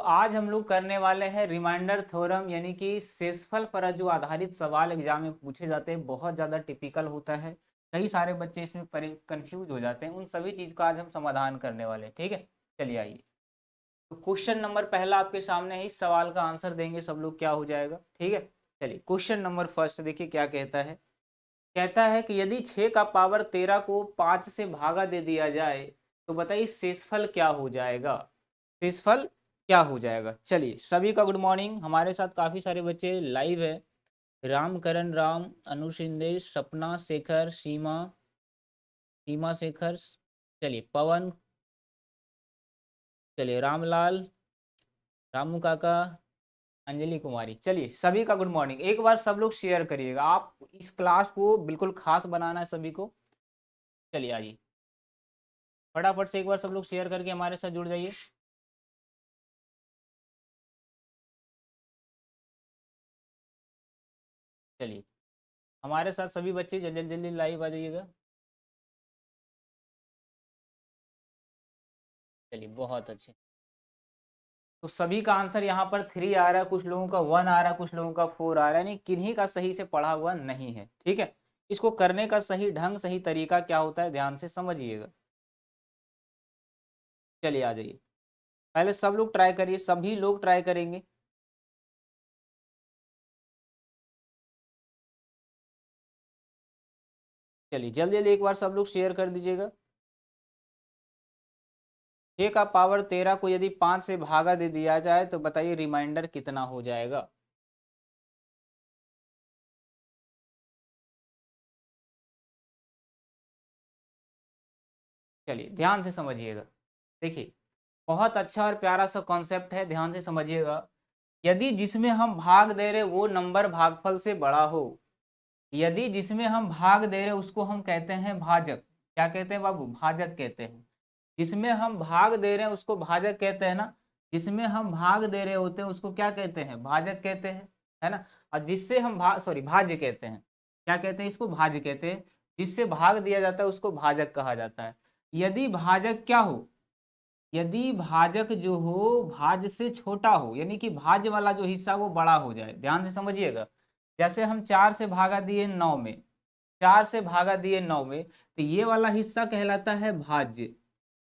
आज हम लोग करने वाले हैं रिमाइंडर थ्योरम, यानी कि शेषफल पर जो आधारित सवाल एग्जाम में पूछे जाते हैं, बहुत ज़्यादा टिपिकल होता है। कई सारे बच्चे इसमें कंफ्यूज हो जाते हैं। उन सभी चीज़ का आज हम समाधान करने वाले हैं। ठीक है, चलिए आइए। तो क्वेश्चन नंबर पहला आपके सामने है, इस सवाल का आंसर देंगे सब लोग, क्या हो जाएगा। ठीक है, चलिए क्वेश्चन नंबर फर्स्ट देखिए क्या कहता है। कहता है कि यदि 6 का पावर 13 को 5 से भागा दे दिया जाए तो बताइए शेषफल क्या हो जाएगा। शेषफल क्या हो जाएगा। चलिए सभी का गुड मॉर्निंग। हमारे साथ काफी सारे बच्चे लाइव है। रामकरण राम, अनुशिंदेश, सपना, शेखर, सीमा, सीमा शेखर, चलिए पवन, चलिए रामलाल, रामू काका, अंजलि कुमारी। चलिए सभी का गुड मॉर्निंग। एक बार सब लोग शेयर करिएगा, आप इस क्लास को बिल्कुल खास बनाना है सभी को। चलिए आइए फटाफट से एक बार सब लोग शेयर करके हमारे साथ जुड़ जाइए। चलिए हमारे साथ सभी बच्चे जल्दी जल्दी लाइव आ जाइएगा। चलिए बहुत अच्छे। तो सभी का आंसर यहाँ पर 3 आ रहा है, कुछ लोगों का 1 आ रहा है, कुछ लोगों का 4 आ रहा है, यानी किन्हीं का सही से पढ़ा हुआ नहीं है। ठीक है, इसको करने का सही ढंग, सही तरीका क्या होता है, ध्यान से समझिएगा। चलिए आ जाइए, पहले सब लोग ट्राई करिए, सभी लोग ट्राई करेंगे। चलिए जल्दी जल्दी एक बार सब लोग शेयर कर दीजिएगा। 6 का पावर 13 को यदि 5 से भागा दे दिया जाए तो बताइए रिमाइंडर कितना हो जाएगा। चलिए ध्यान से समझिएगा। देखिए बहुत अच्छा और प्यारा सा कॉन्सेप्ट है, ध्यान से समझिएगा। यदि जिसमें हम भाग दे रहे वो नंबर भागफल से बड़ा हो, यदि जिसमें हम भाग दे रहे उसको हम कहते हैं भाजक। क्या कहते हैं बाबू, भाजक कहते हैं। जिसमें हम भाग दे रहे हैं उसको भाजक कहते हैं ना। जिसमें हम भाग दे रहे होते हैं उसको क्या कहते हैं, भाजक कहते हैं, है ना। और जिससे हम भाज्य कहते हैं। क्या कहते हैं, इसको भाज्य कहते हैं। जिससे भाग दिया जाता है उसको भाजक कहा जाता है। यदि भाजक क्या हो, यदि भाजक जो हो भाज्य से छोटा हो, यानी कि भाज्य वाला जो हिस्सा वो बड़ा हो जाए। ध्यान से समझिएगा। जैसे हम 4 से भागा दिए 9 में, 4 से भागा दिए 9 में, तो ये वाला हिस्सा कहलाता है भाज्य।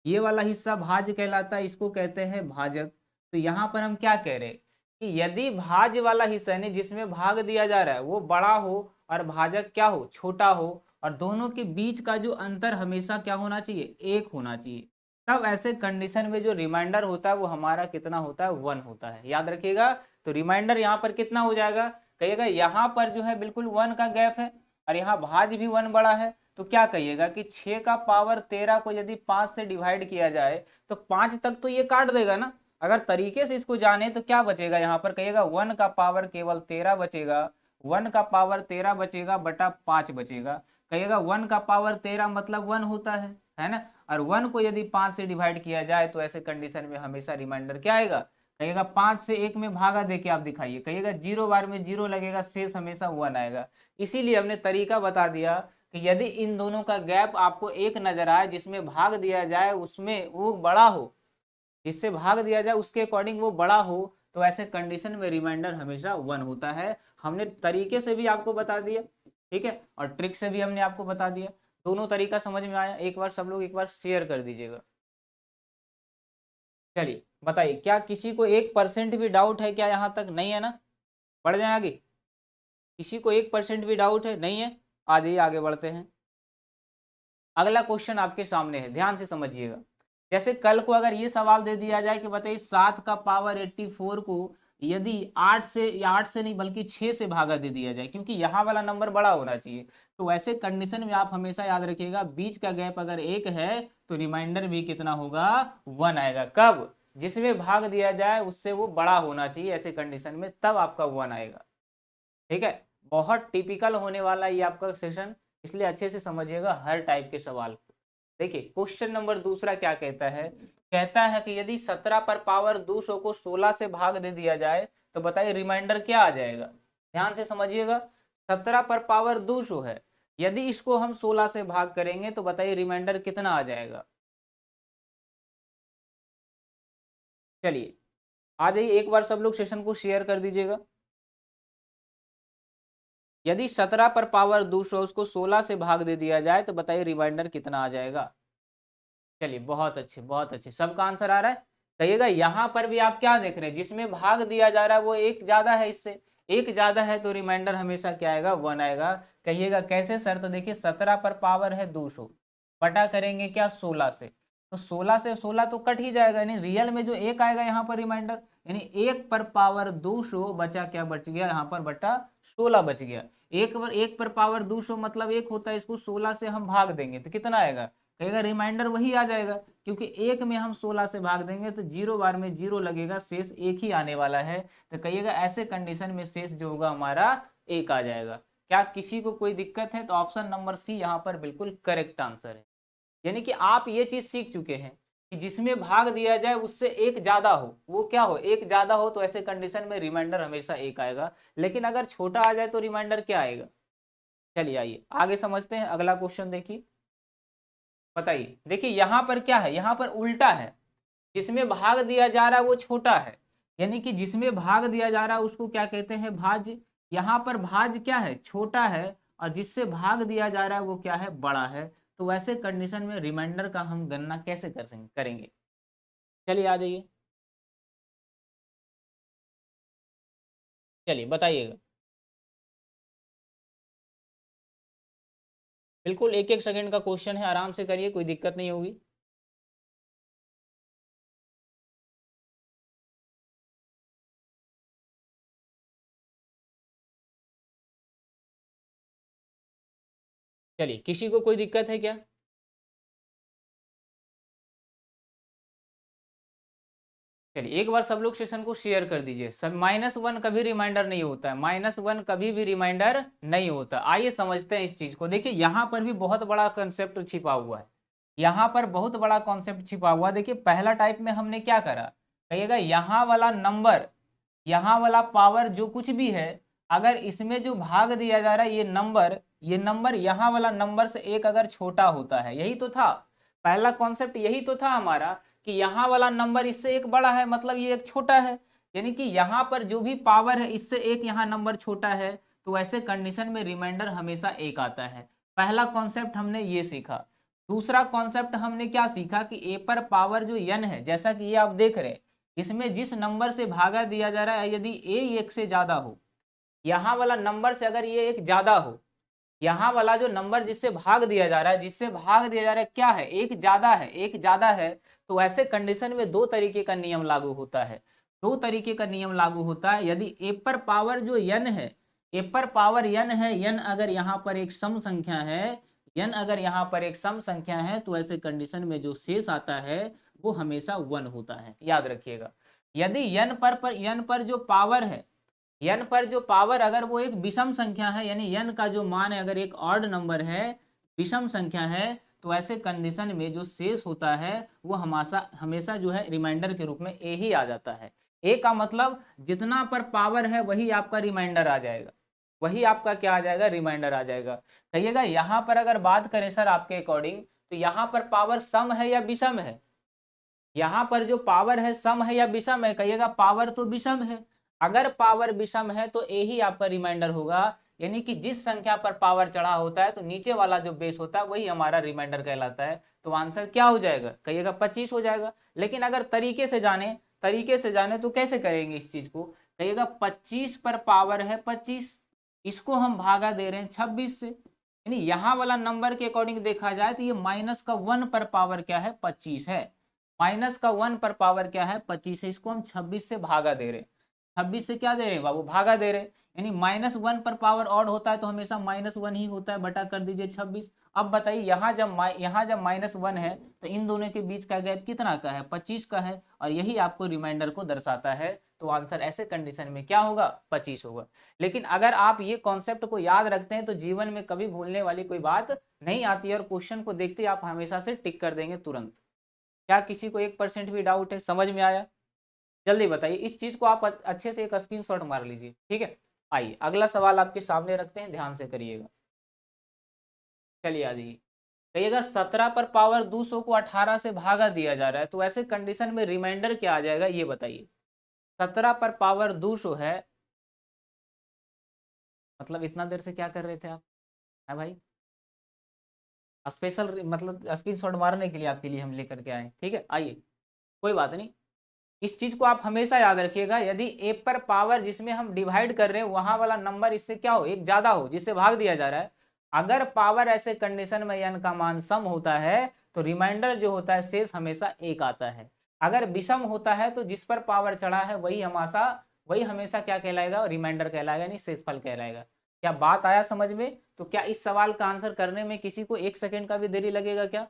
ये वाला हिस्सा भाज्य कहलाता है, इसको कहते हैं भाजक। तो यहाँ पर हम क्या कह रहे हैं कि यदि भाज्य वाला हिस्सा यानी जिसमें भाग दिया जा रहा है वो बड़ा हो और भाजक क्या हो, छोटा हो, और दोनों के बीच का जो अंतर हमेशा क्या होना चाहिए, 1 होना चाहिए, तब ऐसे कंडीशन में जो रिमाइंडर होता है वो हमारा कितना होता है, 1 होता है। याद रखिएगा। तो रिमाइंडर यहाँ पर कितना हो जाएगा, कहिएगा यहाँ पर जो है बिल्कुल 1 का गैप है और यहाँ भाज्य भी 1 बड़ा है। तो क्या कहिएगा कि 6 का पावर 13 को यदि 5 से डिवाइड किया जाए तो 5 तक तो ये काट देगा ना। अगर तरीके से इसको जाने तो क्या बचेगा, यहाँ पर कहिएगा 1 का पावर केवल 13 बचेगा। 1 का पावर 13 बचेगा बटा 5 बचेगा। कहिएगा 1 का पावर 13 मतलब 1 होता है ना। और 1 को यदि 5 से डिवाइड किया जाए तो ऐसे कंडीशन में हमेशा रिमाइंडर क्या आएगा, कहिएगा 5 से 1 में भागा देके आप दिखाइए, कहिएगा 0 बार में 0 लगेगा, शेष हमेशा 1 आएगा। इसीलिए हमने तरीका बता दिया कि यदि इन दोनों का गैप आपको 1 नजर आए, जिसमें भाग दिया जाए उसमें वो बड़ा हो, जिससे भाग दिया जाए उसके अकॉर्डिंग वो बड़ा हो, तो ऐसे कंडीशन में रिमाइंडर हमेशा 1 होता है। हमने तरीके से भी आपको बता दिया, ठीक है, और ट्रिक से भी हमने आपको बता दिया। दोनों तरीका समझ में आया। एक बार सब लोग एक बार शेयर कर दीजिएगा। चलिए बताइए, क्या किसी को 1% भी डाउट है क्या, यहाँ तक नहीं है ना। बढ़ जाए आगे। किसी को 1% भी डाउट है, नहीं है। आ जाइए आगे बढ़ते हैं। अगला क्वेश्चन आपके सामने है, ध्यान से समझिएगा। जैसे कल को अगर ये सवाल दे दिया जाए कि बताइए 7 का पावर 84 को यदि 8 से, या 8 से नहीं बल्कि 6 से भागा दे दिया जाए, क्योंकि यहाँ वाला नंबर बड़ा होना चाहिए। तो ऐसे कंडीशन में आप हमेशा याद रखिएगा, बीच का गैप अगर 1 है तो रिमाइंडर भी कितना होगा, 1 आएगा। कब, जिसमें भाग दिया जाए उससे वो बड़ा होना चाहिए, ऐसे कंडीशन में तब आपका 1 आएगा। ठीक है, बहुत टिपिकल होने वाला ये आपका सेशन, इसलिए अच्छे से समझिएगा हर टाइप के सवाल को। देखिए क्वेश्चन नंबर दूसरा क्या कहता है। कहता है कि यदि 17 पर पावर 200 को 16 से भाग दे दिया जाए तो बताइए रिमाइंडर क्या आ जाएगा। ध्यान से समझिएगा। 17 पर पावर 200 है, यदि इसको हम 16 से भाग करेंगे तो बताइए रिमाइंडर कितना आ जाएगा। चलिए आ जाइए, एक बार सब लोग सेशन को शेयर कर दीजिएगा। यदि 17 पर पावर 200 उसको 16 से भाग दे दिया जाए तो बताइए रिमाइंडर कितना आ जाएगा। चलिए बहुत अच्छे बहुत अच्छे, सबका आंसर आ रहा है। कहिएगा यहाँ पर भी आप क्या देख रहे हैं, जिसमें भाग दिया जा रहा है वो एक ज्यादा है, इससे एक ज्यादा है तो रिमाइंडर हमेशा क्या आएगा, 1 आएगा। कहिएगा कैसे सर, तो देखिए 17 पर पावर है 200 बटा करेंगे क्या 16 से, तो 16 से 16 तो कट ही जाएगा, यानी रियल में जो एक आएगा यहाँ पर रिमाइंडर, यानी 1 पर पावर 200 बचा क्या बच गया यहाँ पर बटा 16 बच गया। 1 पर पावर 200 मतलब 1 होता है, इसको 16 से हम भाग देंगे तो कितना आएगा, कहेगा रिमाइंडर वही आ जाएगा, क्योंकि 1 में हम 16 से भाग देंगे तो 0 बार में 0 लगेगा, शेष 1 ही आने वाला है। तो कहिएगा ऐसे कंडीशन में शेष जो होगा हमारा 1 आ जाएगा। क्या किसी को कोई दिक्कत है, तो ऑप्शन नंबर सी यहाँ पर बिल्कुल करेक्ट आंसर है। यानी कि आप ये चीज सीख चुके हैं कि जिसमें भाग दिया जाए उससे एक ज्यादा हो, वो क्या हो, एक ज्यादा हो, तो ऐसे कंडीशन में रिमाइंडर हमेशा 1 आएगा। लेकिन अगर छोटा आ जाए तो रिमाइंडर क्या आएगा। चलिए आइए आगे समझते हैं, अगला क्वेश्चन देखिए, बताइए। देखिए यहाँ पर क्या है, यहाँ पर उल्टा है, जिसमें भाग दिया जा रहा है वो छोटा है, यानी कि जिसमें भाग दिया जा रहा है उसको क्या कहते हैं, भाज्य। यहाँ पर भाज्य क्या है, छोटा है, और जिससे भाग दिया जा रहा है वो क्या है, बड़ा है। तो वैसे कंडीशन में रिमाइंडर का हम गणना कैसे करेंगे। चलिए आ जाइए, चलिए बताइएगा। बिल्कुल एक एक सेकंड का क्वेश्चन है, आराम से करिए, कोई दिक्कत नहीं होगी। चलिए किसी को कोई दिक्कत है क्या। चलिए एक बार सब लोग सेशन को शेयर कर दीजिए। सब -1 कभी रिमाइंडर नहीं होता है, -1 कभी भी रिमाइंडर नहीं होता। आइए समझते हैं इस चीज को। देखिए यहाँ पर भी बहुत बड़ा कंसेप्ट छिपा हुआ है, यहाँ पर बहुत बड़ा कॉन्सेप्ट छिपा हुआ है। देखिए पहला टाइप में हमने क्या करा, कहिएगा यहाँ वाला नंबर, यहाँ वाला पावर जो कुछ भी है, अगर इसमें जो भाग दिया जा रहा है ये नंबर यहाँ वाला नंबर से एक अगर छोटा होता है, यही तो था पहला कॉन्सेप्ट, यही तो था हमारा कि यहाँ वाला नंबर इससे एक बड़ा है, मतलब ये एक छोटा है, यानी कि यहाँ पर जो भी पावर है इससे एक यहाँ नंबर छोटा है, तो ऐसे कंडीशन में रिमाइंडर हमेशा 1 आता है। पहला कॉन्सेप्ट हमने ये सीखा। दूसरा कॉन्सेप्ट हमने क्या सीखा कि ए पर पावर जो n है, जैसा कि ये आप देख रहे हैं, इसमें जिस नंबर से भागा दिया जा रहा है, यदि ए 1 से ज्यादा हो, यहाँ वाला नंबर से अगर ये एक ज्यादा हो, यहाँ वाला जो नंबर जिससे भाग दिया जा रहा है, जिससे भाग दिया जा रहा है क्या है, एक ज्यादा है, एक ज्यादा है, तो ऐसे कंडीशन में दो तरीके का नियम लागू होता है। दो तरीके का नियम लागू होता है। यदि ए पर पावर जो n है, ए पर पावर n है, n अगर यहाँ पर एक सम संख्या है, n अगर यहाँ पर एक सम संख्या है, तो ऐसे कंडीशन में जो शेष आता है वो हमेशा 1 होता है, याद रखिएगा। यदि n पर जो पावर है, n पर जो पावर अगर वो एक विषम संख्या है, यानी n का जो मान है अगर एक ऑड नंबर है, विषम संख्या है, तो ऐसे कंडीशन में जो शेष होता है वो हमेशा हमेशा जो है रिमाइंडर के रूप में ए ही आ जाता है। ए का मतलब जितना पर पावर है वही आपका रिमाइंडर आ जाएगा, वही आपका क्या आ जाएगा, रिमाइंडर आ जाएगा। कहिएगा यहाँ पर अगर बात करें सर आपके अकॉर्डिंग, तो यहाँ पर पावर सम है या विषम है, यहाँ पर जो पावर है सम है या विषम है, कहिएगा पावर तो विषम है। अगर पावर विषम है तो ए ही आपका रिमाइंडर होगा, यानी कि जिस संख्या पर पावर चढ़ा होता है तो नीचे वाला जो बेस होता है वही हमारा रिमाइंडर कहलाता है। तो आंसर क्या हो जाएगा, कहिएगा 25 हो जाएगा। लेकिन अगर तरीके से जाने तो कैसे करेंगे इस चीज को, कहिएगा 25 पर पावर है 25, इसको हम भागा दे रहे हैं 26 से, यानी यहाँ वाला नंबर के अकॉर्डिंग देखा जाए तो ये -1 पर पावर क्या है, 25 है। -1 पर पावर क्या है, 25 है, इसको हम 26 से भागा दे रहे हैं। 26 से क्या दे रहे हैं बाबू, भागा दे रहे हैं, यानी -1 पर पावर ऑड होता है तो हमेशा -1 ही होता है, बटा कर दीजिए 26। अब बताइए यहाँ जब -1 है तो इन दोनों के बीच का गैप कितना का है, 25 का है, और यही आपको रिमाइंडर को दर्शाता है। तो आंसर ऐसे कंडीशन में क्या होगा, 25 होगा। लेकिन अगर आप ये कॉन्सेप्ट को याद रखते हैं तो जीवन में कभी भूलने वाली कोई बात नहीं आती है, और क्वेश्चन को देखते ही आप हमेशा से टिक कर देंगे तुरंत। क्या किसी को 1% भी डाउट है, समझ में आया, जल्दी बताइए। इस चीज को आप अच्छे से एक स्क्रीनशॉट मार लीजिए, ठीक है। आइए अगला सवाल आपके सामने रखते हैं, ध्यान से करिएगा। चलिए आ जाइए, कहिएगा 17 पर पावर 200 को 18 से भागा दिया जा रहा है, तो ऐसे कंडीशन में रिमाइंडर क्या आ जाएगा ये बताइए। 17 पर पावर 200 है, मतलब इतना देर से क्या कर रहे थे आप? है भाई, स्पेशल मतलब स्क्रीनशॉट मारने के लिए आपके लिए हम लेकर के आए, ठीक है। आइए, कोई बात नहीं, इस चीज को आप हमेशा याद रखिएगा। यदि ए पर पावर जिसमें हम डिवाइड कर रहे हैं वहां वाला नंबर इससे क्या हो, एक ज्यादा हो, जिससे भाग दिया जा रहा है, अगर पावर ऐसे कंडीशन में n का मान सम होता है तो रिमाइंडर जो होता है शेष हमेशा एक आता है। अगर विषम होता है तो जिस पर पावर चढ़ा है वही हमेशा क्या कहलाएगा, रिमाइंडर कहलाएगा, नहीं शेषफल कहलाएगा। क्या बात आया समझ में? तो क्या इस सवाल का आंसर करने में किसी को 1 सेकंड का भी देरी लगेगा क्या?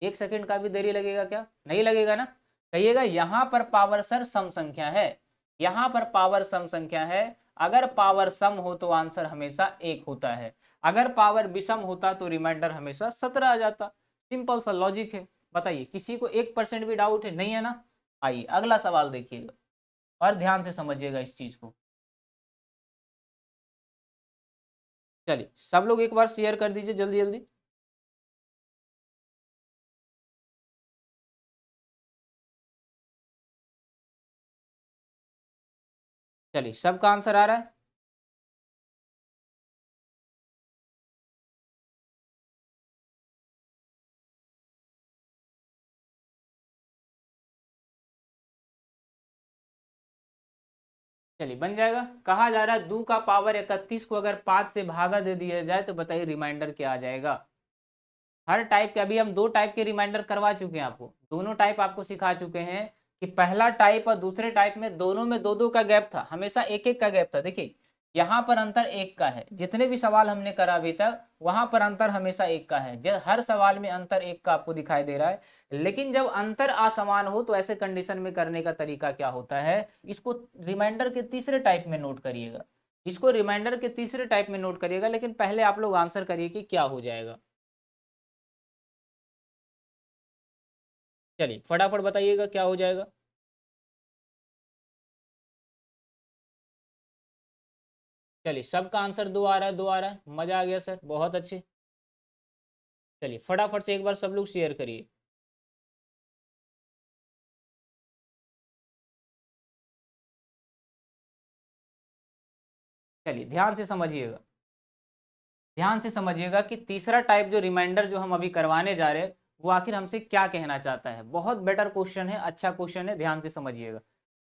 1 सेकंड का भी देरी लगेगा क्या? नहीं लगेगा ना। कहिएगा यहां पर पावर सर सम संख्या है, यहां पर पावर सम संख्या है। अगर पावर सम हो तो आंसर हमेशा 1 होता है, अगर पावर विषम होता तो रिमाइंडर हमेशा 17 आ जाता। सिंपल सा लॉजिक है। बताइए, किसी को 1% भी डाउट है? नहीं है ना। आइए अगला सवाल देखिएगा और ध्यान से समझिएगा इस चीज को। चलिए सब लोग एक बार शेयर कर दीजिए जल्दी जल्दी। चलिए सबका आंसर आ रहा है। चलिए बन जाएगा। कहा जा रहा है 2 का पावर 31 को अगर 5 से भागा दे दिया जाए तो बताइए रिमाइंडर क्या आ जाएगा। हर टाइप के, अभी हम 2 टाइप के रिमाइंडर करवा चुके हैं आपको, दोनों टाइप आपको सिखा चुके हैं कि पहला टाइप और दूसरे टाइप में दोनों में 2-2 का गैप था, हमेशा 1-1 का गैप था। देखिए यहाँ पर अंतर 1 का है, जितने भी सवाल हमने करा अभी तक वहां पर अंतर हमेशा 1 का है, हर सवाल में अंतर 1 का आपको दिखाई दे रहा है। लेकिन जब अंतर असमान हो तो ऐसे कंडीशन में करने का तरीका क्या होता है, इसको रिमाइंडर के तीसरे टाइप में नोट करिएगा, इसको रिमाइंडर के तीसरे टाइप में नोट करिएगा। लेकिन पहले आप लोग आंसर करिए कि क्या हो जाएगा। चलिए फटाफट बताइएगा क्या हो जाएगा। चलिए सबका आंसर 2 आ रहा है, 2 आ रहा है, मजा आ गया सर, बहुत अच्छे। चलिए फटाफट से एक बार सब लोग शेयर करिए। चलिए ध्यान से समझिएगा, ध्यान से समझिएगा कि तीसरा टाइप जो रिमाइंडर जो हम अभी करवाने जा रहे हैं वो आखिर हमसे क्या कहना चाहता है। बहुत बेटर क्वेश्चन है, अच्छा क्वेश्चन है, ध्यान से समझिएगा।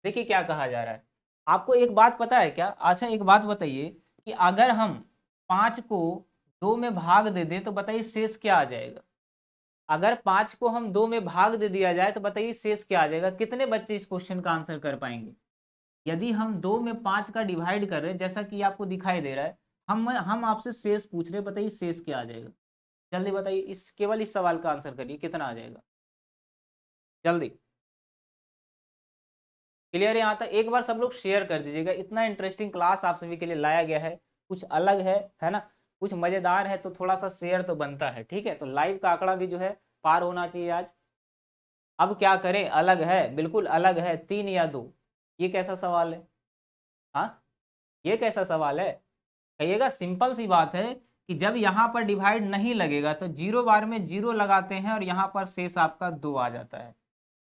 देखिए क्या कहा जा रहा है। आपको एक बात पता है क्या? अच्छा एक बात बताइए कि अगर हम 5 को 2 में भाग दे दें तो बताइए शेष क्या आ जाएगा। अगर 5 को हम 2 में भाग दे दिया जाए तो बताइए शेष क्या आ जाएगा। कितने बच्चे इस क्वेश्चन का आंसर कर पाएंगे? यदि हम 2 में 5 का डिवाइड कर रहे हैं जैसा कि आपको दिखाई दे रहा है, हम आपसे शेष पूछ रहे हैं, बताइए शेष क्या आ जाएगा। जल्दी बताइए, इस केवल इस सवाल का आंसर करिए, कितना आ जाएगा जल्दी। क्लियर है यहाँ तक? एक बार सब लोग शेयर कर दीजिएगा। इतना इंटरेस्टिंग क्लास आप सभी के लिए लाया गया है, कुछ अलग है ना, कुछ मजेदार है, तो थोड़ा सा शेयर तो बनता है, ठीक है। तो लाइव का आंकड़ा भी जो है पार होना चाहिए आज। अब क्या करें, अलग है, बिल्कुल अलग है, 3 या 2, ये कैसा सवाल है? हाँ, ये कैसा सवाल है? कहिएगा सिंपल सी बात है कि जब यहाँ पर डिवाइड नहीं लगेगा तो 0 बार में 0 लगाते हैं और यहाँ पर शेष आपका 2 आ जाता है।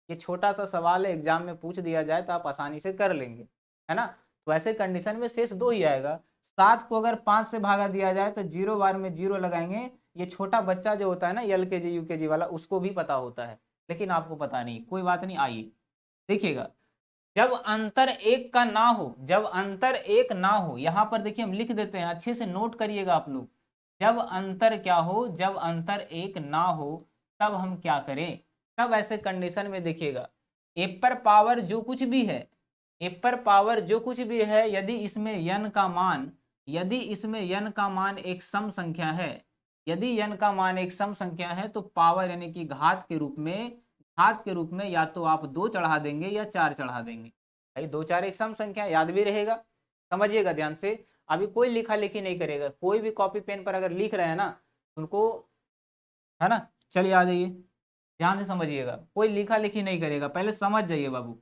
ये छोटा सा सवाल है, एग्जाम में पूछ दिया जाए तो आप आसानी से कर लेंगे, है ना। तो ऐसे कंडीशन में शेष 2 ही आएगा। 7 को अगर 5 से भागा दिया जाए तो 0 बार में 0 लगाएंगे। ये छोटा बच्चा जो होता है ना, LKG UKG वाला, उसको भी पता होता है, लेकिन आपको पता नहीं, कोई बात नहीं। आइए देखिएगा, जब अंतर 1 का ना हो, जब अंतर 1 ना हो, यहां पर देखिए हम लिख देते हैं, अच्छे से नोट करिएगा आप लोग। जब अंतर क्या हो, जब अंतर 1 ना हो तब हम क्या करें, तब ऐसे कंडीशन में देखिएगा ए पर पावर जो कुछ भी है, ए पर पावर जो कुछ भी है, यदि इसमें n का मान, यदि इसमें n का मान एक सम संख्या है, यदि n का मान एक सम संख्या है तो पावर यानी कि घात के रूप में, घात के रूप में या तो आप 2 चढ़ा देंगे या 4 चढ़ा देंगे। भाई 2 4 एक सम संख्या, याद भी रहेगा। समझिएगा ध्यान से। अभी कोई लिखा लिखी नहीं करेगा, कोई भी कॉपी पेन पर अगर लिख रहे हैं ना उनको, है ना। चलिए आ जाइए, ध्यान से समझिएगा, कोई लिखा लिखी नहीं करेगा, पहले समझ जाइए बाबू।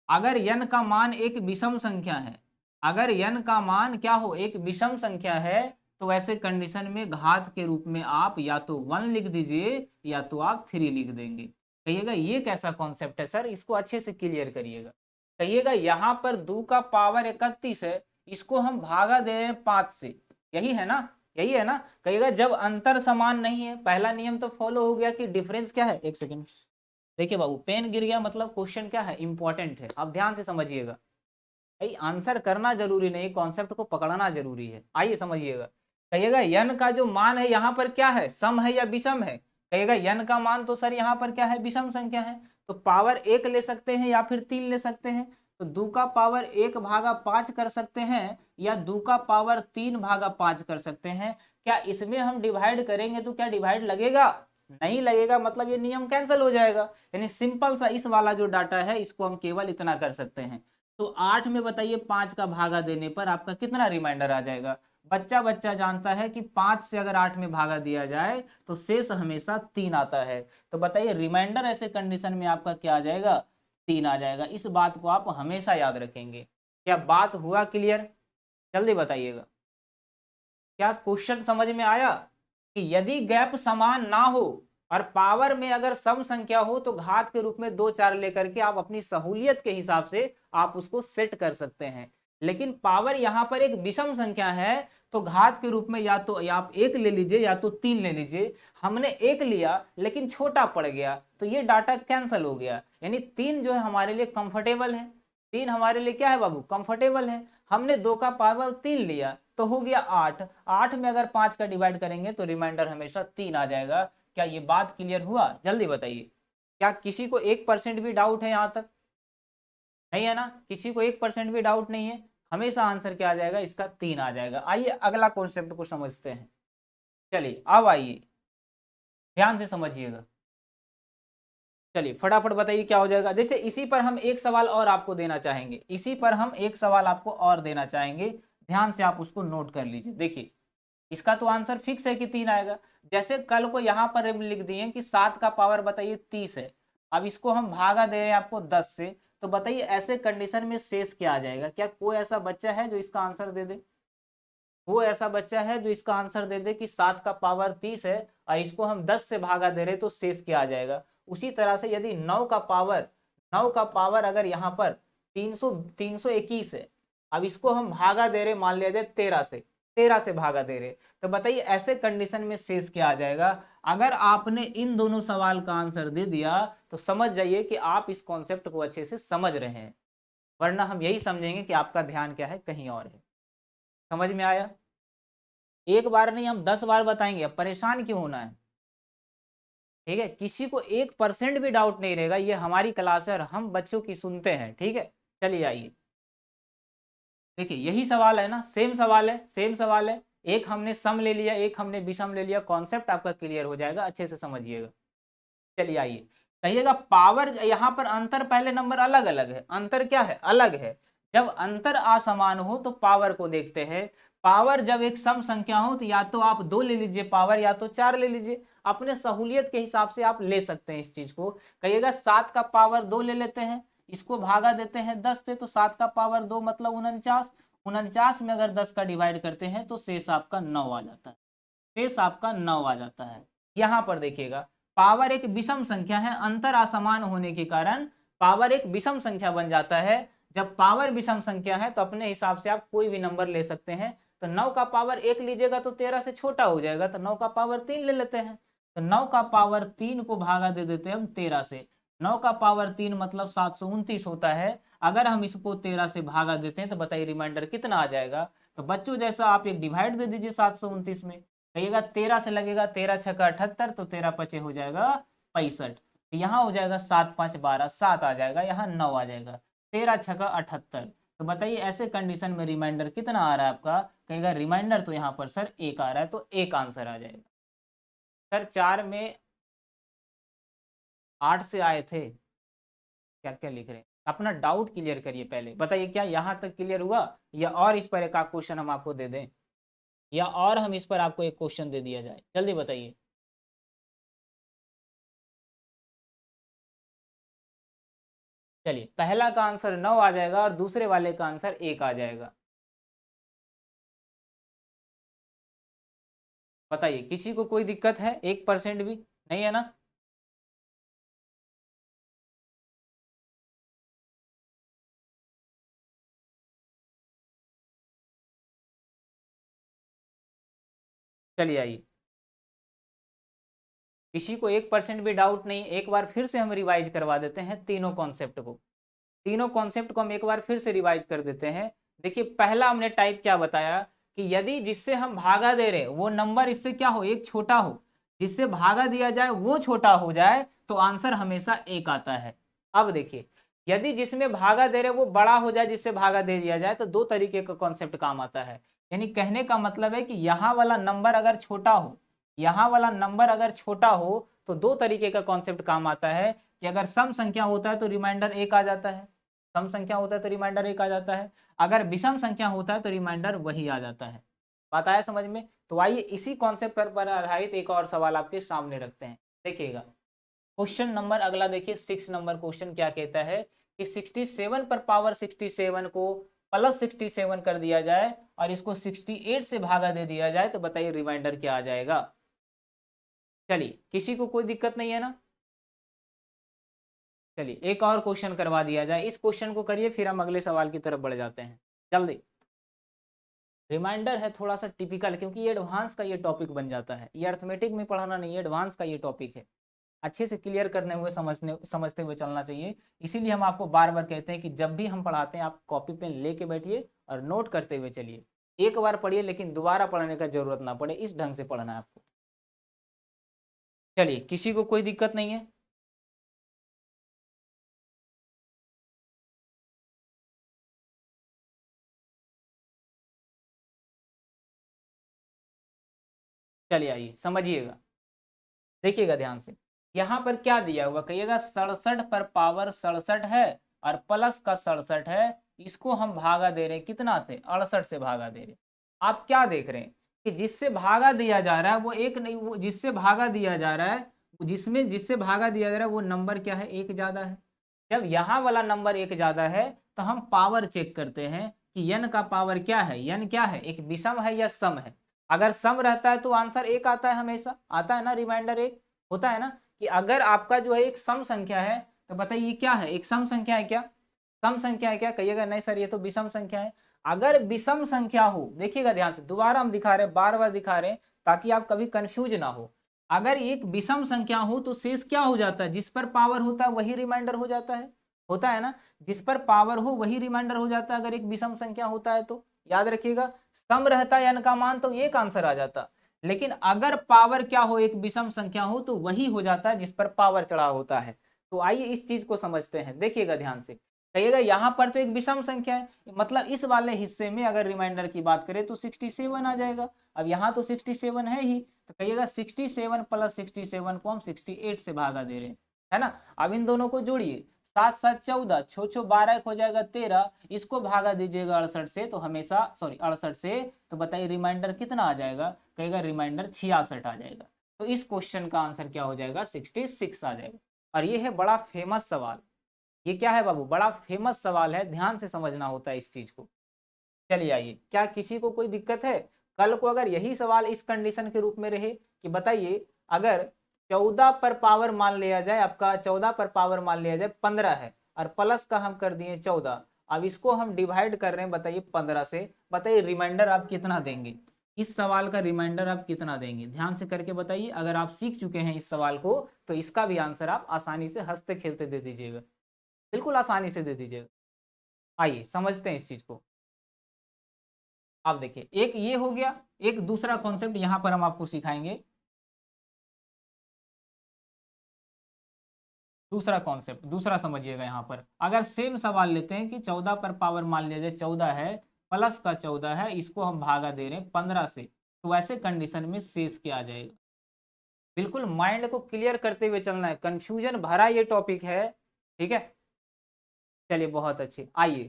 अगर n का मान एक विषम संख्या है, अगर n का मान क्या हो, एक विषम संख्या है, तो ऐसे कंडीशन में घात के रूप में आप या तो 1 लिख दीजिए या तो आप 3 लिख देंगे। कहिएगा ये कैसा कॉन्सेप्ट है सर, इसको अच्छे से क्लियर करिएगा। कहिएगा यहाँ पर 2 का पावर 31 है, इसको हम भागा दे रहे हैं 5 से, यही है ना, यही है ना। कहिएगा जब अंतर समान नहीं है, पहला नियम तो फॉलो हो गया कि डिफरेंस क्या है। एक सेकेंड, देखिए बाबू पेन गिर गया मतलब क्वेश्चन क्या है, इंपॉर्टेंट है, अब ध्यान से समझिएगा। भाई आंसर करना जरूरी नहीं, कॉन्सेप्ट को पकड़ना जरूरी है। आइए समझिएगा, कहिएगा यन का जो मान है यहाँ पर क्या है, सम है या विषम है। कहिएगा यन का मान तो सर यहाँ पर क्या है, विषम संख्या है, तो पावर 1 ले सकते हैं या फिर 3 ले सकते हैं। तो 2 का पावर 1 भागा 5 कर सकते हैं या 2 का पावर 3 भागा 5 कर सकते हैं। क्या इसमें हम डिवाइड करेंगे तो क्या डिवाइड लगेगा, नहीं लगेगा, मतलब ये नियम कैंसिल हो जाएगा। यानी सिंपल सा इस वाला जो डाटा है इसको हम केवल इतना कर सकते हैं। तो 8 में बताइए 5 का भागा देने पर आपका कितना रिमाइंडर आ जाएगा। बच्चा बच्चा जानता है कि 5 से अगर 8 में भागा दिया जाए तो शेष हमेशा 3 आता है। तो बताइए रिमाइंडर ऐसे कंडीशन में आपका क्या आ जाएगा, 3 आ जाएगा। इस बात को आप हमेशा याद रखेंगे। क्या बात हुआ क्लियर, जल्दी बताइएगा। क्या क्वेश्चन समझ में आया कि यदि गैप समान ना हो और पावर में अगर सम संख्या हो तो घात के रूप में 2 4 लेकर के आप अपनी सहूलियत के हिसाब से आप उसको सेट कर सकते हैं। लेकिन पावर यहां पर एक विषम संख्या है तो घात के रूप में या तो आप 1 ले लीजिए या तो 3 ले लीजिए। हमने 1 लिया लेकिन छोटा पड़ गया तो ये डाटा कैंसिल हो गया। यानी 3 जो है हमारे लिए कंफर्टेबल है, 3 हमारे लिए क्या है बाबू, कंफर्टेबल है। हमने 2 का पावर 3 लिया तो हो गया 8, 8 में अगर 5 का डिवाइड करेंगे तो रिमाइंडर हमेशा 3 आ जाएगा। क्या ये बात क्लियर हुआ, जल्दी बताइए। क्या किसी को 1% भी डाउट है यहां तक, नहीं है ना, किसी को 1% भी डाउट नहीं है। हमेशा आंसर क्या आ जाएगा इसका, 3 आ जाएगा। आइए अगला कॉन्सेप्ट को समझते हैं। चलिए अब आइए ध्यान से समझिएगा। चलिए फटाफट बताइए क्या हो जाएगा। जैसे इसी पर हम एक सवाल और आपको देना चाहेंगे, इसी पर हम एक सवाल आपको और देना चाहेंगे, ध्यान से आप उसको नोट कर लीजिए। देखिए इसका तो आंसर फिक्स है कि 3 आएगा। जैसे कल को यहाँ पर हम लिख दिए कि 7 का पावर बताइए 30 है, अब इसको हम भागा दे रहे हैं आपको 10 से, तो बताइए ऐसे कंडीशन में शेष क्या आ जाएगा। क्या कोई ऐसा बच्चा है जो इसका आंसर दे दे, वो ऐसा बच्चा है जो इसका आंसर दे दे कि 7 का पावर 30 है और इसको हम 10 से भागा दे रहे तो शेष क्या आ जाएगा। उसी तरह से यदि 9 का पावर अगर यहाँ पर 321 है, अब इसको हम भागा दे रहे मान लिया जाए 13 से भागा दे रहे, तो बताइए ऐसे कंडीशन में शेष क्या आ जाएगा। अगर आपने इन दोनों सवाल का आंसर दे दिया तो समझ जाइए कि आप इस कॉन्सेप्ट को अच्छे से समझ रहे हैं, वरना हम यही समझेंगे कि आपका ध्यान क्या है, कहीं और है। समझ में आया। एक बार नहीं हम 10 बार बताएंगे, अब परेशान क्यों होना है। ठीक है, किसी को 1% भी डाउट नहीं रहेगा, ये हमारी क्लास है और हम बच्चों की सुनते हैं। ठीक है, चलिए आइए देखिए यही सवाल है ना, सेम सवाल है, सेम सवाल है। एक हमने सम ले लिया, एक हमने विषम ले लिया, कॉन्सेप्ट आपका क्लियर हो जाएगा, अच्छे से समझिएगा। चलिए आइए कहिएगा पावर, यहाँ पर अंतर पहले नंबर अलग अलग है, अंतर क्या है, अलग है। जब अंतर असमान हो तो पावर को देखते हैं। पावर जब एक सम संख्या हो तो या तो आप 2 ले लीजिए पावर या तो 4 ले लीजिए, अपने सहूलियत के हिसाब से आप ले सकते हैं इस चीज को। कहिएगा 7 का पावर 2 ले लेते हैं, इसको भागा देते हैं 10 से, तो 7 का पावर 2 मतलब 49, 49 में अगर 10 का डिवाइड करते हैं तो शेष आपका 9 आ जाता है, शेष आपका 9 आ जाता है। यहां पर देखिएगा पावर एक विषम संख्या है, अंतर असमान होने के कारण पावर एक विषम संख्या बन जाता है। जब पावर विषम संख्या है तो अपने हिसाब से आप कोई भी नंबर ले सकते हैं। तो 9 का पावर 1 लीजिएगा तो 13 से छोटा हो जाएगा, तो 9 का पावर 3 ले लेते हैं, तो 9 का पावर 3 को भागा दे देते हैं हम 13 से। 9 का पावर 3 मतलब 729 होता है। अगर हम इसको 13 से भागा देते हैं तो बताइए रिमाइंडर कितना आ जाएगा। तो बच्चों जैसा आप एक डिवाइड दे दीजिए 729 में, कहिएगा 13 से लगेगा, 13 छक्का 78, तो 13 पचे हो जाएगा 65, यहाँ हो जाएगा 7 5 12, 7 आ जाएगा, यहाँ 9 आ जाएगा, 13 छक्का 78। तो बताइए ऐसे कंडीशन में रिमाइंडर कितना आ रहा है आपका, कहेगा रिमाइंडर तो यहाँ पर सर 1 आ रहा है, तो 1 आंसर आ जाएगा। सर 4 में 8 से आए थे, क्या क्या लिख रहे हैं, अपना डाउट क्लियर करिए पहले, बताइए क्या यहाँ तक क्लियर हुआ, या और इस पर एक क्वेश्चन हम आपको दे दें, या और हम इस पर आपको एक क्वेश्चन दे दिया जाए, जल्दी बताइए। चलिए पहला का आंसर 9 आ जाएगा और दूसरे वाले का आंसर 1 आ जाएगा। बताइए किसी को कोई दिक्कत है, 1% भी नहीं है ना। चलिए आइए, किसी को 1% भी डाउट नहीं, एक बार फिर से हम रिवाइज करवा देते हैं तीनों कॉन्सेप्ट को। तीनों कॉन्सेप्ट को हम एक बार फिर से रिवाइज कर देते हैं। देखिए पहला हमने टाइप क्या बताया कि यदि जिससे हम भागा दे रहे वो नंबर इससे क्या हो, एक छोटा हो, जिससे भागा दिया जाए वो छोटा हो जाए तो आंसर हमेशा एक आता है। अब देखिए यदि जिसमें भागा दे रहे वो बड़ा हो जाए जिससे भागा दे दिया जाए तो दो तरीके का कॉन्सेप्ट काम आता है। यानी कहने का मतलब है कि यहाँ वाला नंबर अगर छोटा हो, यहाँ वाला नंबर अगर छोटा हो तो दो तरीके का कॉन्सेप्ट काम आता है कि अगर सम संख्या होता है तो रिमाइंडर एक आ जाता है, सम संख्या होता है तो रिमाइंडर एक आ जाता है, अगर विषम संख्या होता है तो रिमाइंडर वही आ जाता है। बात आया समझ में? तो आइए इसी कॉन्सेप्ट पर आधारित एक और सवाल आपके सामने रखते हैं। देखिएगा क्वेश्चन नंबर अगला देखिए 6 नंबर क्वेश्चन क्या कहता है कि 67 पर पावर 67 को प्लस 67 कर दिया जाए और इसको 68 से भागा दे दिया जाए तो बताइए रिमाइंडर क्या आ जाएगा। चलिए किसी को कोई दिक्कत नहीं है ना? चलिए एक और क्वेश्चन करवा दिया जाए, इस क्वेश्चन को करिए फिर हम अगले सवाल की तरफ बढ़ जाते हैं जल्दी। रिमाइंडर है थोड़ा सा टिपिकल क्योंकि ये एडवांस का ये टॉपिक बन जाता है, ये अर्थमेटिक में पढ़ाना नहीं है, एडवांस का ये टॉपिक है, अच्छे से क्लियर करने हुए समझते हुए चलना चाहिए। इसीलिए हम आपको बार बार कहते हैं कि जब भी हम पढ़ाते हैं आप कॉपी पेन लेके बैठिए और नोट करते हुए चलिए। एक बार पढ़िए लेकिन दोबारा पढ़ने का जरूरत ना पड़े, इस ढंग से पढ़ना है आपको। चलिए किसी को कोई दिक्कत नहीं है? चलिए आइए समझिएगा, देखिएगा ध्यान से। यहाँ पर क्या दिया हुआ कहिएगा 67 पर पावर 67 है और प्लस का 67 है, इसको हम भागा दे रहे हैं कितना से, 68 से भागा दे रहे हैं। आप क्या देख रहे हैं कि जिससे भागा दिया जा रहा है वो एक नहीं, वो जिससे भागा दिया जा रहा है जिसमें जिससे भागा दिया जा रहा है वो नंबर क्या है, एक ज्यादा है। जब यहाँ वाला नंबर एक ज्यादा है तो हम पावर चेक करते हैं कि n का पावर क्या है, n क्या है, एक विषम है या सम है। अगर सम रहता है तो आंसर एक आता है, हमेशा आता है ना, रिमाइंडर एक होता है ना। कि अगर आपका जो है एक सम संख्या है तो बताइए ये क्या है, एक सम संख्या है क्या, सम संख्या है क्या, कहिएगा नहीं सर ये तो विषम संख्या है। अगर विषम संख्या हो, देखिएगा ध्यान से, दोबारा हम दिखा रहे हैं, बार बार दिखा रहे हैं ताकि आप कभी कंफ्यूज ना हो। अगर एक विषम संख्या हो तो शेष क्या हो जाता है, जिस पर पावर होता है वही रिमाइंडर हो जाता है, होता है ना, जिस पर पावर हो वही रिमाइंडर हो जाता है अगर एक विषम संख्या होता है तो। याद रखिएगा सम रहता है n का मान तो एक आंसर आ जाता, लेकिन अगर पावर क्या हो, एक विषम संख्या हो तो वही हो जाता है जिस पर पावर चढ़ा होता है। तो आइए इस चीज को समझते हैं, देखिएगा ध्यान से। कहिएगा यहाँ पर तो एक विषम संख्या है, मतलब इस वाले हिस्से में अगर रिमाइंडर की बात करें तो 67 आ जाएगा। अब यहाँ तो 67 है ही, तो कहिएगा 67 प्लस 67 को हम 68 से भागा दे रहे हैं, है ना। अब इन दोनों को जोड़िए, 7 7 14, 6 6 12 हो जाएगा 13, इसको भागा दीजिएगा 68 से तो हमेशा, सॉरी 68 से, तो बताइए रिमाइंडर कितना आ जाएगा, कहेगा रिमाइंडर 66 आ जाएगा। तो इस क्वेश्चन का आंसर क्या हो जाएगा, 66 आ जाएगा। और ये है बड़ा फेमस सवाल, ये क्या है बाबू, बड़ा फेमस सवाल है, ध्यान से समझना होता है इस चीज को। चलिए आइए, क्या किसी को कोई दिक्कत है? कल को अगर यही सवाल इस कंडीशन के रूप में रहे कि बताइए अगर 14 पर पावर मान लिया जाए, आपका 14 पर पावर मान लिया जाए 15 है और प्लस का हम कर दिए 14, अब इसको हम डिवाइड कर रहे हैं बताइए 15 से, बताइए रिमाइंडर आप कितना देंगे, इस सवाल का रिमाइंडर आप कितना देंगे, ध्यान से करके बताइए। अगर आप सीख चुके हैं इस सवाल को तो इसका भी आंसर आप आसानी से हंसते खेलते दे दीजिएगा, बिल्कुल आसानी से दे दीजिएगा। आइए समझते हैं इस चीज को। आप देखिए एक ये हो गया, एक दूसरा कॉन्सेप्ट यहां पर हम आपको सिखाएंगे, दूसरा कॉन्सेप्ट दूसरा समझिएगा। यहाँ पर अगर सेम सवाल लेते हैं कि 14 पर पावर मान लिया जाए 14 है, प्लस का 14 है, इसको हम भागा दे रहे हैं 15 से, तो ऐसे कंडीशन में शेष क्या आ जाएगा। बिल्कुल माइंड को क्लियर करते हुए चलना है, कंफ्यूजन भरा ये टॉपिक है, ठीक है। चलिए बहुत अच्छे, आइए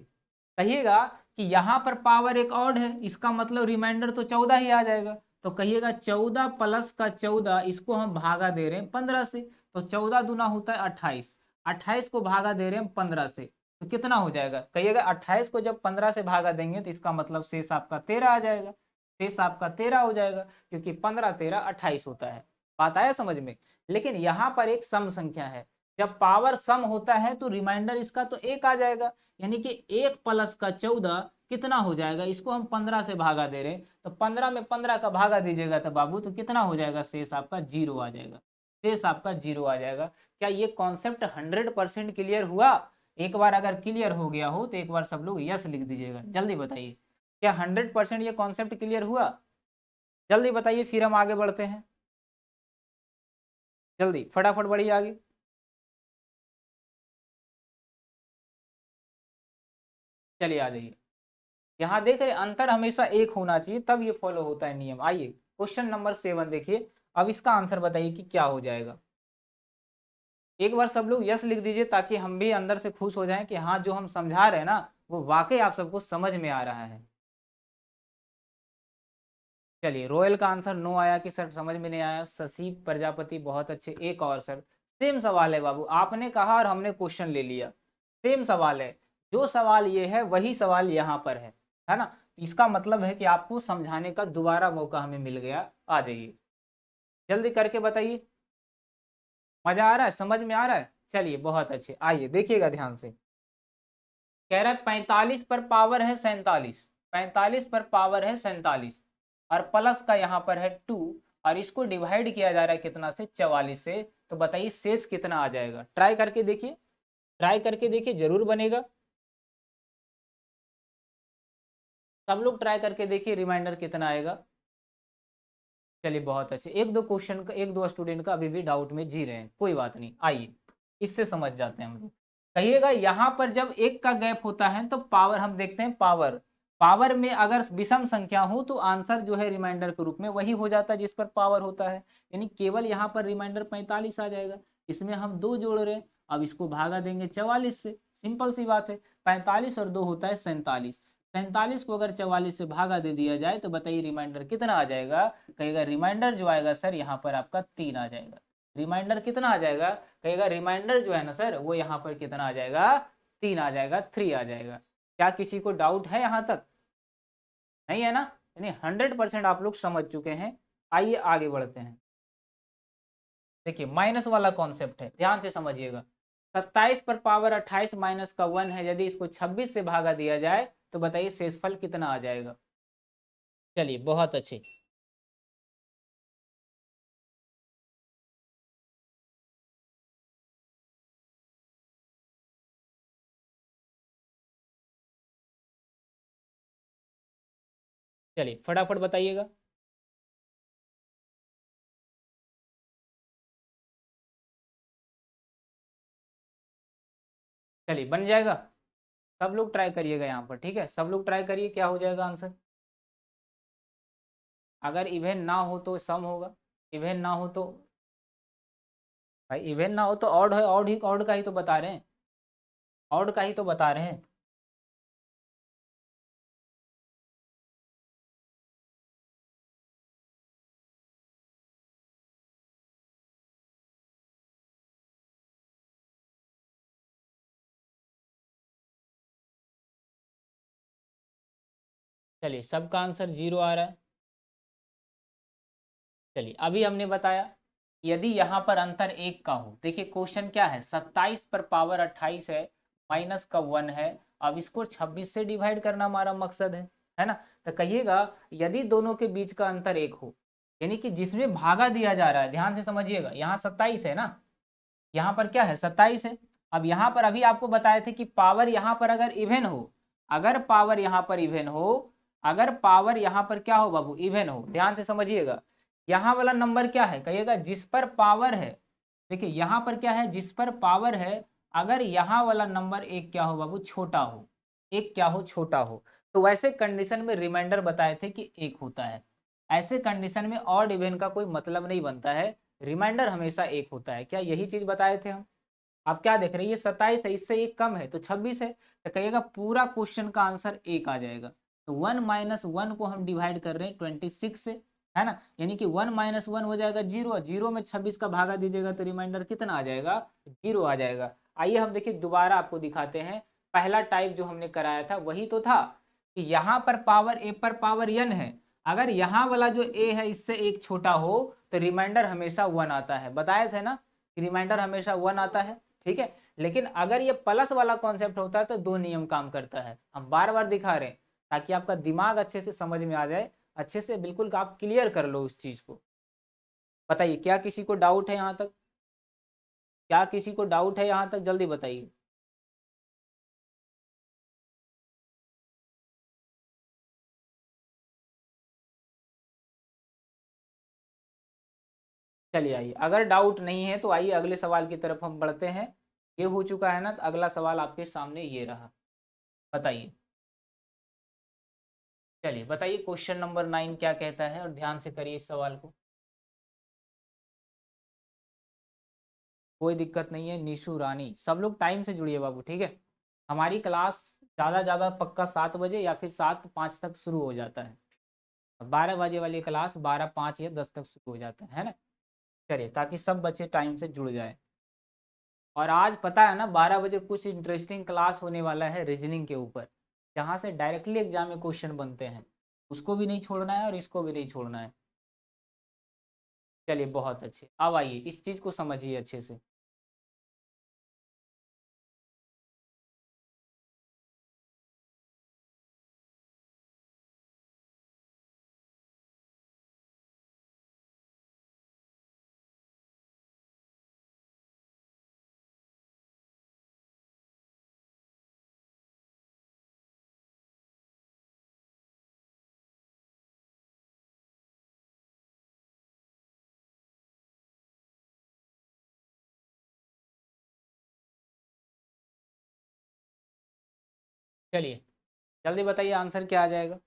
कहिएगा कि यहाँ पर पावर एक ऑड है, इसका मतलब रिमाइंडर तो 14 ही आ जाएगा। तो कहिएगा 14 प्लस का 14, इसको हम भागा दे रहे हैं 15 से, तो 14 दूना होता है 28, 28 को भागा दे रहे हैं 15 से, तो कितना हो जाएगा, कहिएगा 28 को जब 15 से भागा देंगे तो इसका मतलब शेष आपका 13 आ जाएगा, शेष आपका 13 हो जाएगा, क्योंकि 15 13 28 होता है। बात आया समझ में? लेकिन यहाँ पर एक सम संख्या है, जब पावर सम होता है तो रिमाइंडर इसका तो 1 आ जाएगा, यानी कि 1 प्लस का 14 कितना हो जाएगा, इसको हम 15 से भागा दे रहे हैं, तो 15 में 15 का भागा दीजिएगा तो बाबू तो कितना हो जाएगा, शेष आपका 0 आ जाएगा, शेष आपका 0 आ जाएगा। क्या ये कॉन्सेप्ट 100% क्लियर हुआ? एक बार अगर क्लियर हो गया हो तो एक बार सब लोग यस लिख दीजिएगा, जल्दी बताइए, क्या 100% ये कॉन्सेप्ट क्लियर हुआ? जल्दी बताइए, फिर हम आगे बढ़ते हैं, जल्दी फटाफट बढ़िए आगे। चलिए आ जाइए, यहाँ देख रहे अंतर हमेशा एक होना चाहिए, तब ये फॉलो होता है नियम। आइए क्वेश्चन नंबर 7 देखिए, अब इसका आंसर बताइए कि क्या हो जाएगा। एक बार सब लोग यस लिख दीजिए ताकि हम भी अंदर से खुश हो जाएं कि हाँ जो हम समझा रहे हैं ना वो वाकई आप सबको समझ में आ रहा है। चलिए रोयल का आंसर नो आया कि सर समझ में नहीं आया। शशि प्रजापति बहुत अच्छे। एक और सर, सेम सवाल है बाबू, आपने कहा और हमने क्वेश्चन ले लिया, सेम सवाल है, जो सवाल ये है वही सवाल यहाँ पर है ना। इसका मतलब है कि आपको समझाने का दोबारा मौका हमें मिल गया। आ जाइए जल्दी करके बताइए, मजा आ रहा है, समझ में आ रहा है? चलिए बहुत अच्छे, आइए देखिएगा ध्यान से। कह रहा है 45 पर पावर है 47, 45 पर पावर है 47 और प्लस का यहाँ पर है 2 और इसको डिवाइड किया जा रहा है कितना से, 44 से, तो बताइए शेष कितना आ जाएगा। ट्राई करके देखिए, ट्राई करके देखिए, जरूर बनेगा। सब लोग ट्राई करके देखिए रिमाइंडर कितना आएगा। चलिए बहुत अच्छे, एक दो क्वेश्चन का, एक दो स्टूडेंट का अभी भी डाउट में जी रहे हैं, कोई बात नहीं, आइए इससे समझ जाते हैं हम लोग। कहिएगा यहाँ पर जब एक का गैप होता है तो पावर हम देखते हैं, पावर पावर में अगर विषम संख्या हो तो आंसर जो है रिमाइंडर के रूप में वही हो जाता है जिस पर पावर होता है, यानी केवल यहाँ पर रिमाइंडर 45 आ जाएगा। इसमें हम 2 जोड़ रहे हैं, अब इसको भागा देंगे 44 से, सिंपल सी बात है, 45 और 2 होता है 47, 47 को अगर 44 से भागा दे दिया जाए तो बताइए रिमाइंडर कितना आ जाएगा। कहेगा रिमाइंडर जो आएगा सर यहाँ पर आपका 3 आ जाएगा। रिमाइंडर कितना आ जाएगा, कहेगा रिमाइंडर जो है ना सर वो यहाँ पर कितना आ जाएगा, 3 आ जाएगा, 3 आ जाएगा। क्या किसी को डाउट है यहाँ तक? नहीं है ना, यानी 100% आप लोग समझ चुके हैं। आइए आगे बढ़ते हैं। देखिए माइनस वाला कॉन्सेप्ट है, ध्यान से समझिएगा। 27 पर पावर 28 माइनस का 1 है, यदि इसको 26 से भागा दिया जाए तो बताइए शेषफल कितना आ जाएगा। चलिए बहुत अच्छे, चलिए फटाफट बताइएगा। चलिए बन जाएगा, सब लोग ट्राई करिएगा यहाँ पर, ठीक है, सब लोग ट्राई करिए, क्या हो जाएगा आंसर। अगर इवन ना हो तो सम होगा, इवन ना हो तो, भाई इवन ना हो तो ऑड है, ऑड ही, ऑड का ही तो बता रहे हैं, ऑड का ही तो बता रहे हैं। चलिए सबका आंसर 0 आ रहा है। चलिए अभी हमने बताया यदि यहाँ पर अंतर 1 का हो, देखिए क्वेश्चन क्या है, 27 पर पावर 28 है, माइनस का 1 है, अब इसको 26 से डिवाइड करना हमारा मकसद है ना। तो कहिएगा यदि दोनों के बीच का अंतर 1 हो, यानी कि जिसमें भागा दिया जा रहा है, ध्यान से समझिएगा, यहाँ 27 है ना, यहाँ पर क्या है 27 है। अब यहाँ पर अभी आपको बताए थे कि पावर यहाँ पर अगर इवन हो, अगर पावर यहाँ पर इवन हो, अगर पावर यहाँ पर क्या हो बाबू, इवन हो, ध्यान से समझिएगा, यहाँ वाला नंबर क्या है, कहिएगा जिस पर पावर है, देखिए यहाँ पर क्या है, जिस पर पावर है, अगर यहाँ वाला नंबर एक क्या हो बाबू, छोटा हो, एक क्या हो, छोटा हो, तो वैसे कंडीशन में रिमाइंडर बताए थे कि एक होता है। ऐसे कंडीशन में ऑड इवन का कोई मतलब नहीं बनता है, रिमाइंडर हमेशा एक होता है। क्या यही चीज बताए थे हम? आप क्या देख रहे हैं, ये 27 है, इससे एक कम है तो 26 है, तो कहिएगा पूरा क्वेश्चन का आंसर एक आ जाएगा। तो 1 माइनस 1 को हम डिवाइड कर रहे हैं 26 से, है ना, यानी कि 1 माइनस 1 हो जाएगा 0, 0 में 26 का भागा दीजिएगा तो रिमाइंडर कितना आ जाएगा, 0 आ जाएगा। आइए हम देखिए दोबारा आपको दिखाते हैं, पहला टाइप जो हमने कराया था वही तो था कि यहाँ पर पावर ए पर पावर n है, अगर यहाँ वाला जो a है इससे एक छोटा हो तो रिमाइंडर हमेशा 1 आता है, बताए थे ना, रिमाइंडर हमेशा 1 आता है। ठीक है। लेकिन अगर ये प्लस वाला कॉन्सेप्ट होता है तो दो नियम काम करता है, हम बार बार दिखा रहे हैं ताकि आपका दिमाग अच्छे से समझ में आ जाए, अच्छे से बिल्कुल आप क्लियर कर लो उस चीज को। बताइए क्या किसी को डाउट है यहाँ तक, क्या किसी को डाउट है यहाँ तक, जल्दी बताइए। चलिए आइए, अगर डाउट नहीं है तो आइए अगले सवाल की तरफ हम बढ़ते हैं। ये हो चुका है ना, तो अगला सवाल आपके सामने ये रहा। बताइए, चलिए बताइए क्वेश्चन नंबर 9 क्या कहता है, और ध्यान से करिए इस सवाल को। कोई दिक्कत नहीं है, निशु रानी, सब लोग टाइम से जुड़िए बाबू, ठीक है। हमारी क्लास ज़्यादा पक्का 7 बजे या फिर 7:05 तक शुरू हो जाता है। 12 बजे वाली क्लास 12:05 या 10 तक शुरू हो जाता है ना। चलिए, ताकि सब बच्चे टाइम से जुड़ जाए। और आज पता है ना 12 बजे कुछ इंटरेस्टिंग क्लास होने वाला है रीजनिंग के ऊपर, जहाँ से डायरेक्टली एग्जाम में क्वेश्चन बनते हैं। उसको भी नहीं छोड़ना है और इसको भी नहीं छोड़ना है। चलिए बहुत अच्छे, अब आइए इस चीज़ को समझिए अच्छे से। चलिए जल्दी बताइए आंसर क्या आ जाएगा।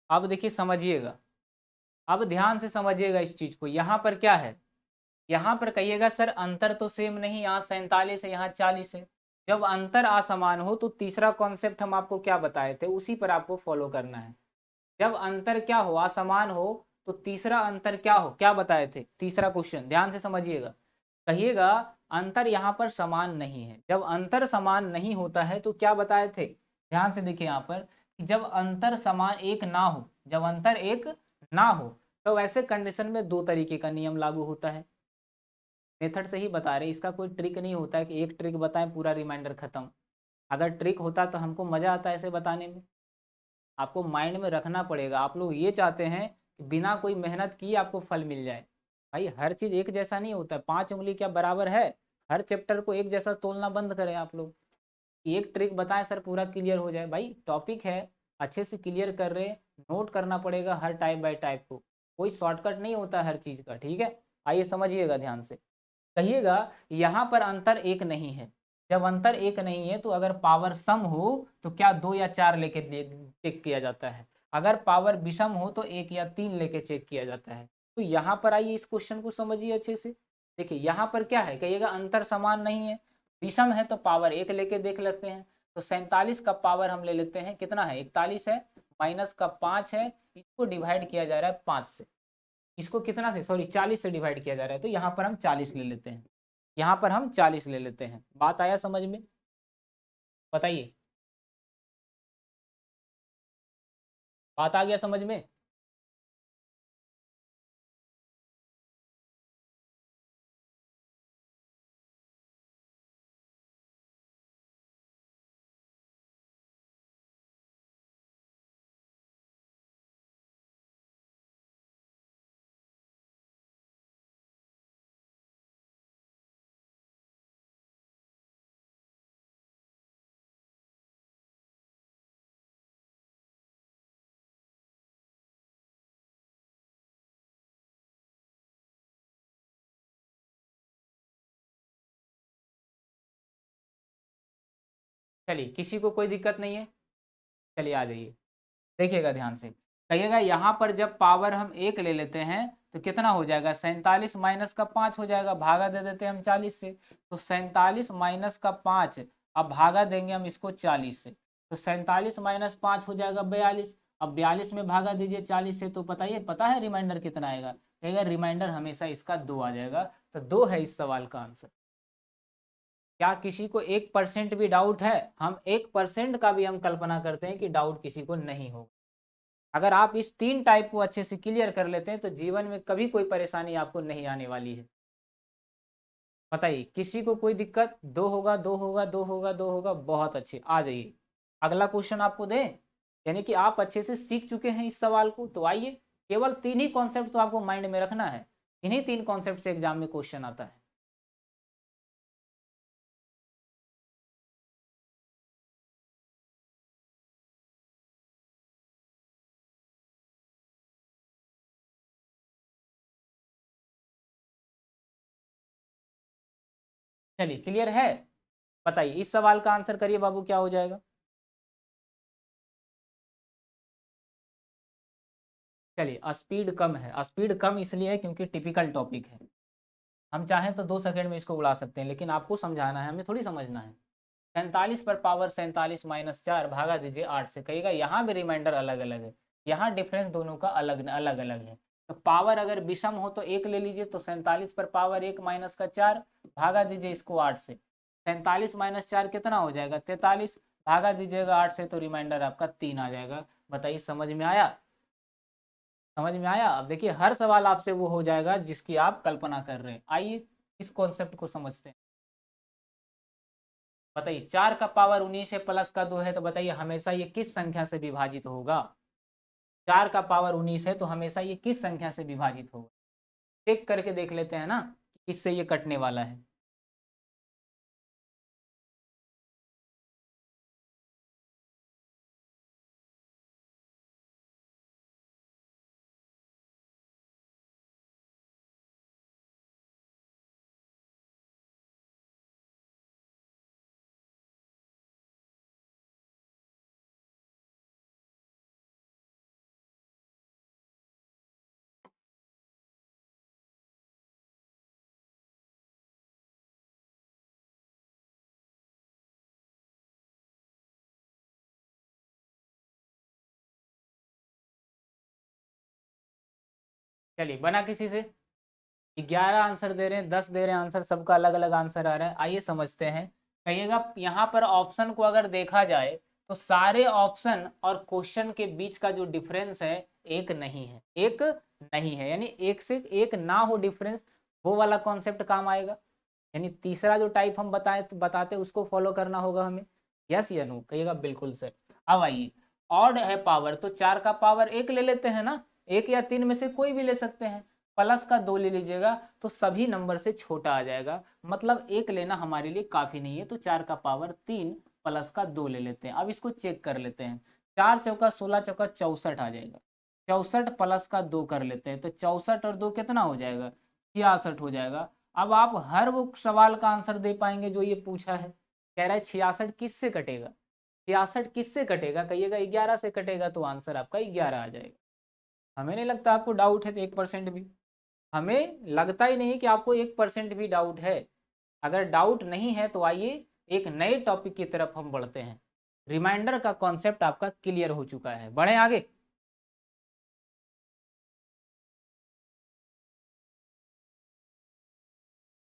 अब देखिए समझिएगा, अब ध्यान से समझिएगा इस चीज को। यहाँ पर क्या है, यहाँ पर कहिएगा सर अंतर तो सेम नहीं, यहाँ 47 है यहाँ 40 है। जब अंतर असमान हो तो तीसरा कॉन्सेप्ट हम आपको क्या बताए थे, उसी पर आपको फॉलो करना है। जब अंतर क्या हो, असमान हो, तो तीसरा अंतर क्या हो, क्या बताए थे, तीसरा क्वेश्चन ध्यान से समझिएगा। कहिएगा अंतर यहाँ पर समान नहीं है। जब अंतर समान नहीं होता है तो क्या बताए थे, ध्यान से देखिए यहाँ पर, कि जब अंतर समान एक ना हो, जब अंतर एक ना हो, तो वैसे कंडीशन में दो तरीके का नियम लागू होता है। मेथड से ही बता रहे, इसका कोई ट्रिक नहीं होता है कि एक ट्रिक बताएं पूरा रिमाइंडर खत्म। अगर ट्रिक होता तो हमको मजा आता है ऐसे बताने में। आपको माइंड में रखना पड़ेगा, आप लोग ये चाहते हैं कि बिना कोई मेहनत किए आपको फल मिल जाए। भाई हर चीज एक जैसा नहीं होता है, 5 उंगली क्या बराबर है। हर चैप्टर को एक जैसा तोलना बंद करें आप लोग। एक ट्रिक बताएं सर पूरा क्लियर हो जाए, भाई टॉपिक है, अच्छे से क्लियर कर रहे, नोट करना पड़ेगा हर टाइप बाय टाइप को। कोई शॉर्टकट नहीं होता हर चीज का, ठीक है। आइए समझिएगा ध्यान से। कहिएगा यहाँ पर अंतर एक नहीं है। जब अंतर एक नहीं है तो अगर पावर सम हो तो क्या 2 या 4 लेके चेक किया जाता है। अगर पावर विषम हो तो 1 या 3 लेके चेक किया जाता है। तो यहाँ पर आइए इस क्वेश्चन को समझिए अच्छे से। देखिए यहाँ पर क्या है, कहिएगा अंतर समान नहीं है, विषम है, तो पावर 1 लेके देख लेते हैं। तो 47 का पावर हम ले लेते हैं, कितना है 41 है, माइनस का 5 है, इसको डिवाइड किया जा रहा है 5 से। इसको कितना से, सॉरी 40 से डिवाइड किया जा रहा है, तो यहाँ पर हम 40 ले लेते हैं। यहाँ पर हम 40 ले लेते हैं। बात आया समझ में, बताइए, बात आ गया समझ में। चलिए किसी को कोई दिक्कत नहीं है, चलिए आ जाइए। देखिएगा ध्यान से, कहिएगा यहाँ पर जब पावर हम 1 ले लेते हैं तो कितना हो जाएगा, 47 माइनस का 5 हो जाएगा, भागा दे देते हैं हम 40 से। तो 47 माइनस का 5, अब भागा देंगे हम इसको 40 से, तो 47 माइनस 5 हो जाएगा 42। अब 42 में भागा दीजिए 40 से, तो बताइए पता है रिमाइंडर कितना आएगा, कहेगा रिमाइंडर हमेशा इसका 2 आ जाएगा। तो 2 है इस सवाल का आंसर। क्या किसी को 1% भी डाउट है, हम 1% का भी हम कल्पना करते हैं कि डाउट किसी को नहीं होगा। अगर आप इस 3 टाइप को अच्छे से क्लियर कर लेते हैं तो जीवन में कभी कोई परेशानी आपको नहीं आने वाली है। बताइए, किसी को कोई दिक्कत? 2 होगा, 2 होगा, 2 होगा, 2 होगा, बहुत अच्छे, आ जाइए। अगला क्वेश्चन आपको दें, यानी कि आप अच्छे से सीख चुके हैं इस सवाल को, तो आइए, केवल 3 ही कॉन्सेप्ट तो आपको माइंड में रखना है। इन्हीं 3 कॉन्सेप्ट से एग्जाम में क्वेश्चन आता है। चलिए, क्लियर है? बताइए, इस सवाल का आंसर करिए बाबू, क्या हो जाएगा? चलिए, स्पीड कम है। स्पीड कम इसलिए है क्योंकि टिपिकल टॉपिक है। हम चाहें तो 2 सेकंड में इसको उड़ा सकते हैं, लेकिन आपको समझाना है, हमें थोड़ी समझना है। 47 पर पावर 47 माइनस 4 भागा दीजिए 8 से। कहिएगा यहाँ भी रिमाइंडर अलग अलग है, यहाँ डिफरेंस दोनों का अलग अलग अलग है। तो पावर अगर विषम हो तो 1 ले लीजिए, तो 47 पर पावर 1 माइनस का 4 भागा दीजिए इसको 8 से। 47 माइनस 4 कितना हो जाएगा? 43, भागा दीजिएगा 8 से, तो रिमाइंडर आपका 3 आ जाएगा। बताइए, समझ में आया? समझ में आया? अब देखिए, हर सवाल आपसे वो हो जाएगा जिसकी आप कल्पना कर रहे हैं। आइए इस कॉन्सेप्ट को समझते हैं। बताइए, 4 का पावर 19 है, प्लस का 2 है, तो बताइए हमेशा ये किस संख्या से विभाजित होगा? 4 का पावर 19 है तो हमेशा ये किस संख्या से विभाजित होगा? चेक करके देख लेते हैं ना, किससे ये कटने वाला है। चलिए, बना किसी से? 11 आंसर दे रहे हैं, 10 दे रहे हैं आंसर, सबका अलग अलग आंसर आ रहा है। आइए समझते हैं। कहिएगा, यहाँ पर ऑप्शन को अगर देखा जाए तो सारे ऑप्शन और क्वेश्चन के बीच का जो डिफरेंस है, एक नहीं है। एक नहीं है, यानी एक से एक ना हो डिफरेंस, वो वाला कॉन्सेप्ट काम आएगा। यानी तीसरा जो टाइप हम बताते उसको फॉलो करना होगा हमें। यस या नो? कहिएगा बिल्कुल सर। अब आइए, ऑड है पावर, तो 4 का पावर 1 ले लेते हैं ना, 1 या 3 में से कोई भी ले सकते हैं। प्लस का 2 ले लीजिएगा तो सभी नंबर से छोटा आ जाएगा, मतलब 1 लेना हमारे लिए काफी नहीं है। तो 4 का पावर 3 प्लस का 2 ले लेते हैं। अब इसको चेक कर लेते हैं। 4 चौका 16 चौका 64 आ जाएगा। 64 प्लस का 2 कर लेते हैं, तो 64 और 2 कितना हो जाएगा? 66 हो जाएगा। अब आप हर वो सवाल का आंसर दे पाएंगे जो ये पूछा है। कह रहा है 66 किससे कटेगा? 66 किससे कटेगा? कहिएगा 11 से कटेगा, तो आंसर आपका 11 आ जाएगा। हमें नहीं लगता आपको डाउट है, तो 1% भी हमें लगता ही नहीं कि आपको 1% भी डाउट है। अगर डाउट नहीं है तो आइए एक नए टॉपिक की तरफ हम बढ़ते हैं। रिमाइंडर का कॉन्सेप्ट आपका क्लियर हो चुका है, बढ़े आगे।